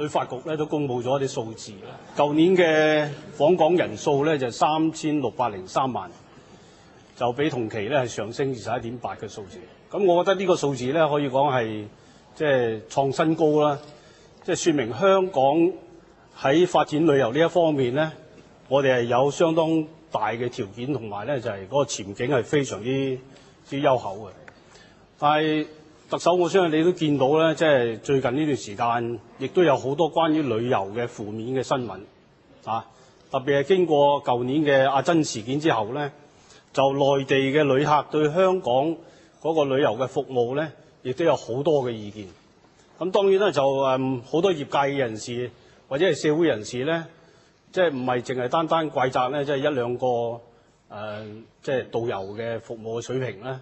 旅發局咧都公布咗一啲數字，舊年嘅訪港人數咧就3603萬，就比同期咧係上升21.8嘅數字。咁我覺得呢個數字咧可以講係即係創新高啦，即係説明香港喺發展旅遊呢一方面咧，我哋係有相當大嘅條件，同埋咧就係嗰個前景係非常之優厚嘅。但係特首，我相信你都見到咧，即係最近呢段時間，亦都有好多關於旅遊嘅負面嘅新聞啊！特別係經過舊年嘅阿珍事件之後咧，就內地嘅旅客對香港嗰個旅遊嘅服務咧，亦都有好多嘅意見。咁當然咧，就好多業界嘅人士或者係社會人士咧，即係唔係淨係單單怪責咧，即係一兩個即係導遊嘅服務嘅水平咧。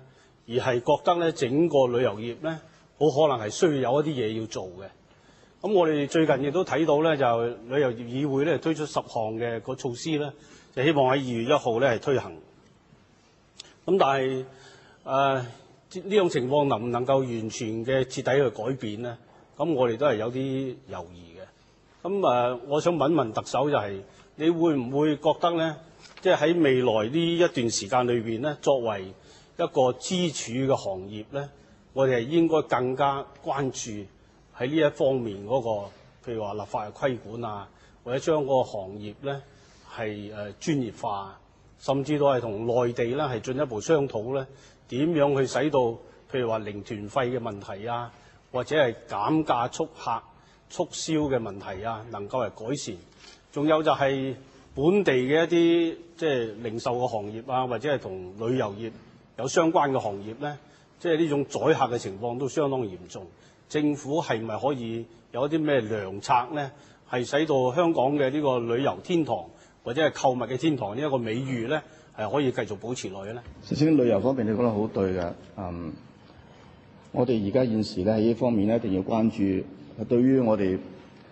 而係覺得咧，整個旅遊業咧，好可能係需要有一啲嘢要做嘅。咁我哋最近亦都睇到咧，就旅遊業議會咧推出10項嘅個措施咧，就希望喺2月1號咧係推行。咁但係呢種情況能唔能夠完全嘅徹底去改變咧？咁我哋都係有啲猶豫嘅。咁我想問問特首就係，你會唔會覺得咧，即係喺未來呢一段時間裏邊咧，作為一個支柱嘅行業咧，我哋係應該更加關注喺呢一方面嗰個，譬如話立法嘅規管啊，或者將嗰個行業咧係專業化，甚至到係同內地咧係進一步商討咧，點樣去使到譬如話零團費嘅問題啊，或者係減價促客促銷嘅問題啊，能夠係改善。仲有就係本地嘅一啲即係零售嘅行業啊，或者係同旅遊業有相關嘅行業咧，即係呢種宰客嘅情況都相當嚴重。政府係咪可以有一啲咩良策咧，係使到香港嘅呢個旅遊天堂或者係購物嘅天堂呢一個美譽咧，係可以繼續保持落去咧？首先旅遊方面，你講得好對嘅。我哋而家現時咧喺呢方面咧，一定要關注。對於我哋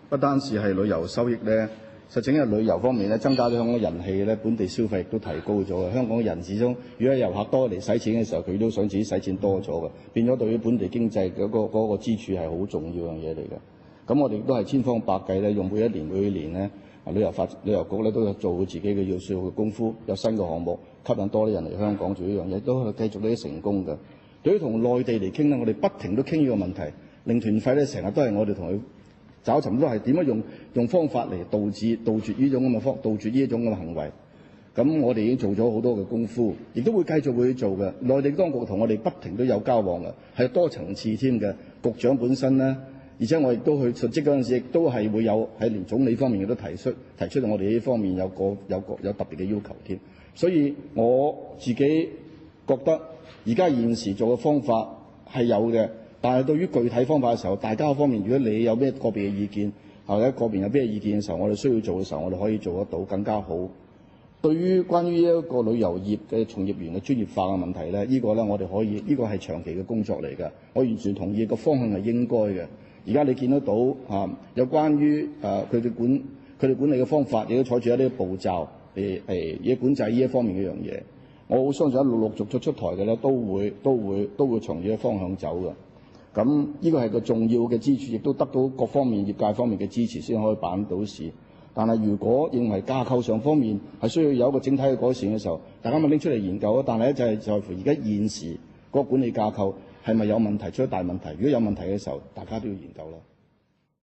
不單是係旅遊收益咧。實情喺旅遊方面咧，增加咗香港人氣咧，本地消費亦都提高咗嘅。香港人始終，如果遊客多嚟使錢嘅時候，佢都想自己使錢多咗嘅，變咗對於本地經濟嗰個支柱係好重要嘅嘢嚟嘅。咁我哋亦都係千方百計咧，用每一年咧，旅遊局咧都有做自己嘅要素嘅功夫，有新嘅項目吸引多啲人嚟香港做呢樣嘢，都係繼續呢啲成功嘅。對於同內地嚟傾咧，我哋不停都傾呢個問題，零團費咧成日都係我哋同佢找尋都係點樣用方法嚟杜絕呢種咁嘅行為。咁我哋已經做咗好多嘅功夫，亦都會繼續會做嘅。內地當局同我哋不停都有交往嘅，係多層次添嘅。局長本身咧，而且我亦都去述職嗰陣時，亦都係會有喺連總理方面亦都提出到我哋呢方面有特別嘅要求添。所以我自己覺得而家現時做嘅方法係有嘅。但係對於具體方法嘅時候，大家方面，如果你有咩個別嘅意見，或者個別有咩意見嘅時候，我哋需要做嘅時候，我哋可以做得到更加好。對於關於一個旅遊業嘅從業員嘅專業化嘅問題咧，呢個咧我哋可以，呢個係長期嘅工作嚟嘅。我完全同意個方向係應該嘅。而家你見得到有關於佢哋管理嘅方法，亦都採取一啲步驟嘢管制呢一方面嘅樣嘢。我好相信陸續出台嘅咧，都會從呢個方向走嘅。咁呢個係個重要嘅支柱，亦都得到各方面業界方面嘅支持先可以辦到事。但係如果認為架構上方面係需要有一個整體嘅改善嘅時候，大家咪拎出嚟研究啊。但係咧就係在乎而家現時嗰個管理架構係咪有問題，出咗大問題。如果有問題嘅時候，大家都要研究啦。